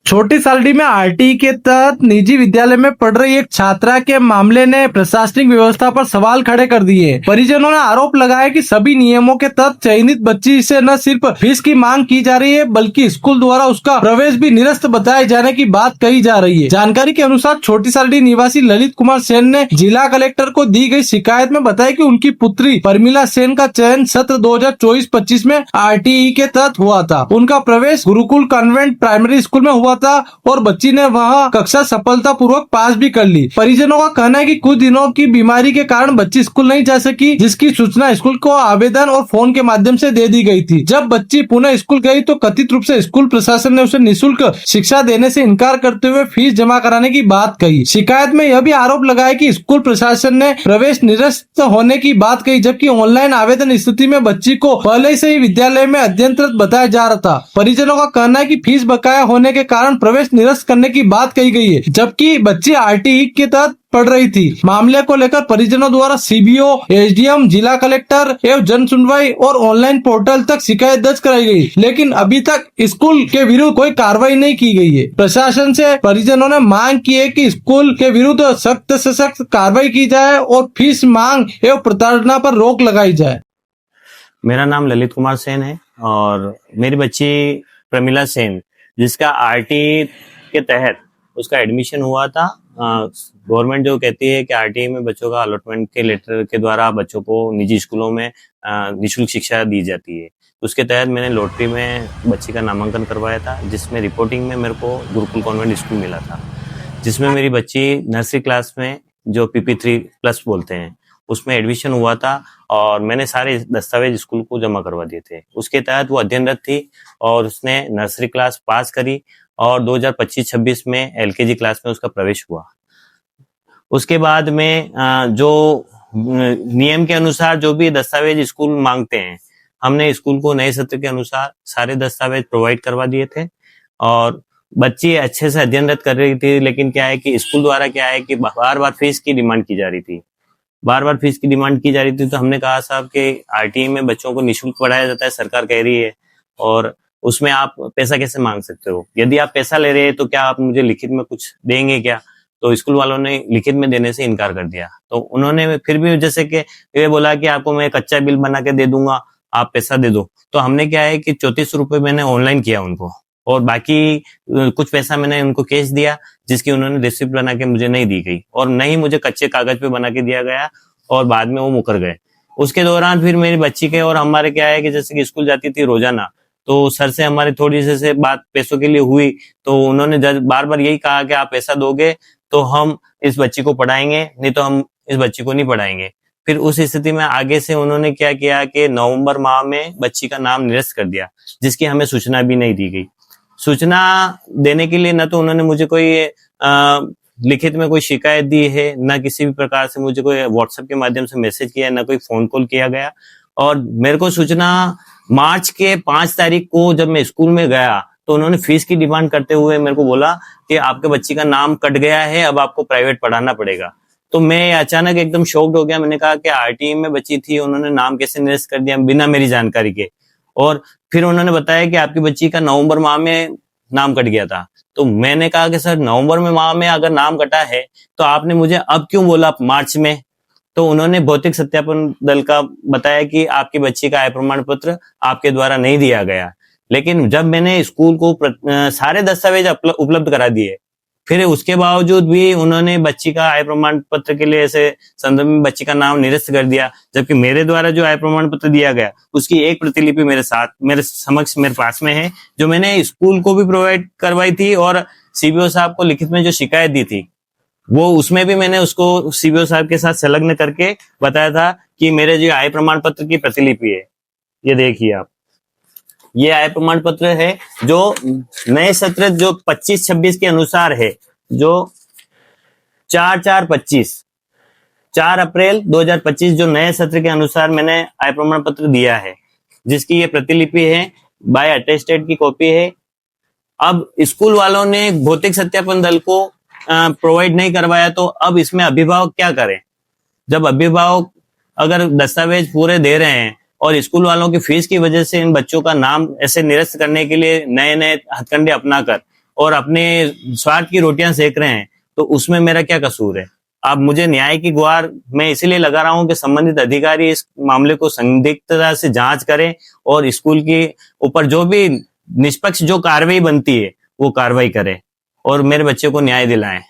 छोटी सालडी में आरटीई के तहत निजी विद्यालय में पढ़ रही एक छात्रा के मामले ने प्रशासनिक व्यवस्था पर सवाल खड़े कर दिए। परिजनों ने आरोप लगाया कि सभी नियमों के तहत चयनित बच्ची से न सिर्फ फीस की मांग की जा रही है, बल्कि स्कूल द्वारा उसका प्रवेश भी निरस्त बताए जाने की बात कही जा रही है। जानकारी के अनुसार छोटी सालडी निवासी ललित कुमार सेन ने जिला कलेक्टर को दी गई शिकायत में बताया कि उनकी पुत्री परमिला सेन का चयन सत्र 2024-25 में आरटीई के तहत हुआ था। उनका प्रवेश गुरुकुल कॉन्वेंट प्राइमरी स्कूल में हुआ था और बच्ची ने वहां कक्षा सफलतापूर्वक पास भी कर ली। परिजनों का कहना है कि कुछ दिनों की बीमारी के कारण बच्ची स्कूल नहीं जा सकी, जिसकी सूचना स्कूल को आवेदन और फोन के माध्यम से दे दी गई थी। जब बच्ची पुनः स्कूल गई तो कथित रूप से स्कूल प्रशासन ने उसे निःशुल्क शिक्षा देने से इनकार करते हुए फीस जमा कराने की बात कही। शिकायत में यह भी आरोप लगाया कि स्कूल प्रशासन ने प्रवेश निरस्त होने की बात कही, जबकि ऑनलाइन आवेदन स्थिति में बच्ची को पहले से ही विद्यालय में अध्ययनरत बताया जा रहा था। परिजनों का कहना है कि फीस बकाया होने के कारण प्रवेश निरस्त करने की बात कही गई है, जबकि बच्ची आरटीई के तहत पढ़ रही थी। मामले को लेकर परिजनों द्वारा सीबीओ, एसडीएम, जिला कलेक्टर एवं जन सुनवाई और ऑनलाइन पोर्टल तक शिकायत दर्ज कराई गई, लेकिन अभी तक स्कूल के विरुद्ध कोई कार्रवाई नहीं की गई है। प्रशासन से परिजनों ने मांग की है कि स्कूल के विरुद्ध सख्त से सख्त कार्रवाई की जाए और फीस मांग एवं प्रताड़ना पर रोक लगाई जाए। मेरा नाम ललित कुमार सेन है और मेरी बच्ची प्रमिला सेन, जिसका आरटीई के तहत उसका एडमिशन हुआ था। गवर्नमेंट जो कहती है कि आरटीई में बच्चों का अलॉटमेंट के लेटर के द्वारा बच्चों को निजी स्कूलों में निःशुल्क शिक्षा दी जाती है। उसके तहत मैंने लॉटरी में बच्ची का नामांकन करवाया था, जिसमें रिपोर्टिंग में मेरे को गुरुकुल कॉन्वेंट स्कूल मिला था, जिसमें मेरी बच्ची नर्सरी क्लास में जो PP3+ बोलते हैं उसमें एडमिशन हुआ था और मैंने सारे दस्तावेज स्कूल को जमा करवा दिए थे। उसके तहत वो अध्ययनरत थी और उसने नर्सरी क्लास पास करी और 2025-26 में LKG क्लास में उसका प्रवेश हुआ। उसके बाद में जो नियम के अनुसार जो भी दस्तावेज स्कूल मांगते हैं, हमने स्कूल को नए सत्र के अनुसार सारे दस्तावेज प्रोवाइड करवा दिए थे और बच्ची अच्छे से अध्ययनरत कर रही थी। लेकिन क्या है कि स्कूल द्वारा क्या है कि बार बार फीस की डिमांड की जा रही थी, तो हमने कहा साहब कि आरटीई में बच्चों को निःशुल्क पढ़ाया जाता है, सरकार कह रही है, और उसमें आप पैसा कैसे मांग सकते हो? यदि आप पैसा ले रहे हैं तो क्या आप मुझे लिखित में कुछ देंगे क्या? तो स्कूल वालों ने लिखित में देने से इनकार कर दिया। तो उन्होंने फिर भी जैसे कि ये बोला कि आपको मैं कच्चा बिल बना के दे दूंगा, आप पैसा दे दो। तो हमने क्या है कि 34 रुपए मैंने ऑनलाइन किया उनको और बाकी कुछ पैसा मैंने उनको कैश दिया, जिसकी उन्होंने रिसिप्ट बना के मुझे नहीं दी गई और नहीं मुझे कच्चे कागज पे बना के दिया गया और बाद में वो मुकर गए। उसके दौरान फिर मेरी बच्ची के और हमारे क्या है कि जैसे कि स्कूल जाती थी रोजाना, तो सर से हमारी थोड़ी से बात पैसों के लिए हुई, तो उन्होंने बार बार यही कहा कि आप पैसा दोगे तो हम इस बच्ची को पढ़ाएंगे, नहीं तो हम इस बच्ची को नहीं पढ़ाएंगे। फिर उस स्थिति में आगे से उन्होंने क्या किया कि नवंबर माह में बच्ची का नाम निरस्त कर दिया, जिसकी हमें सूचना भी नहीं दी गई। सूचना देने के लिए न तो उन्होंने मुझे कोई लिखित में कोई शिकायत दी है, न किसी भी प्रकार से मुझे कोई व्हाट्सएप के माध्यम से मैसेज किया, न कोई फोन कॉल किया गया। और मेरे को सूचना मार्च के 5 तारीख को जब मैं स्कूल में गया तो उन्होंने फीस की डिमांड करते हुए मेरे को बोला कि आपके बच्ची का नाम कट गया है, अब आपको प्राइवेट पढ़ाना पड़ेगा। तो मैं अचानक एकदम शॉक्ड हो गया। मैंने कहा कि आरटीई में बच्ची थी, उन्होंने नाम कैसे निरस्त कर दिया बिना मेरी जानकारी के। और फिर उन्होंने बताया कि आपकी बच्ची का नवंबर माह में नाम कट गया था। तो मैंने कहा कि सर नवंबर में माह में अगर नाम कटा है तो आपने मुझे अब क्यों बोला मार्च में? तो उन्होंने भौतिक सत्यापन दल का बताया कि आपकी बच्ची का आय प्रमाण पत्र आपके द्वारा नहीं दिया गया। लेकिन जब मैंने स्कूल को सारे दस्तावेज उपलब्ध करा दिए, फिर उसके बावजूद भी उन्होंने बच्ची का आय प्रमाण पत्र के लिए ऐसे संदर्भ में बच्ची का नाम निरस्त कर दिया, जबकि मेरे द्वारा जो आय प्रमाण पत्र दिया गया उसकी एक प्रतिलिपि मेरे समक्ष मेरे पास में है, जो मैंने स्कूल को भी प्रोवाइड करवाई थी और सीबीओ साहब को लिखित में जो शिकायत दी थी वो उसमें भी मैंने उसको सीबीओ साहब के साथ संलग्न करके बताया था कि मेरे जो आय प्रमाण पत्र की प्रतिलिपि है, ये देखिए आप, ये आय प्रमाण पत्र है जो नए सत्र जो 25-26 के अनुसार है, जो 4 अप्रैल 2025 जो नए सत्र के अनुसार मैंने आय प्रमाण पत्र दिया है, जिसकी ये प्रतिलिपि है, बाय अटेस्टेड की कॉपी है। अब स्कूल वालों ने भौतिक सत्यापन दल को प्रोवाइड नहीं करवाया, तो अब इसमें अभिभावक क्या करें? जब अभिभावक अगर दस्तावेज पूरे दे रहे हैं और स्कूल वालों की फीस की वजह से इन बच्चों का नाम ऐसे निरस्त करने के लिए नए नए हथकंडे अपनाकर और अपने स्वार्थ की रोटियां सेक रहे हैं, तो उसमें मेरा क्या कसूर है? अब मुझे न्याय की गुहार मैं इसीलिए लगा रहा हूं कि संबंधित अधिकारी इस मामले को संदिग्धता से जांच करें और स्कूल के ऊपर जो भी निष्पक्ष जो कार्रवाई बनती है वो कार्रवाई करें और मेरे बच्चे को न्याय दिलाएं।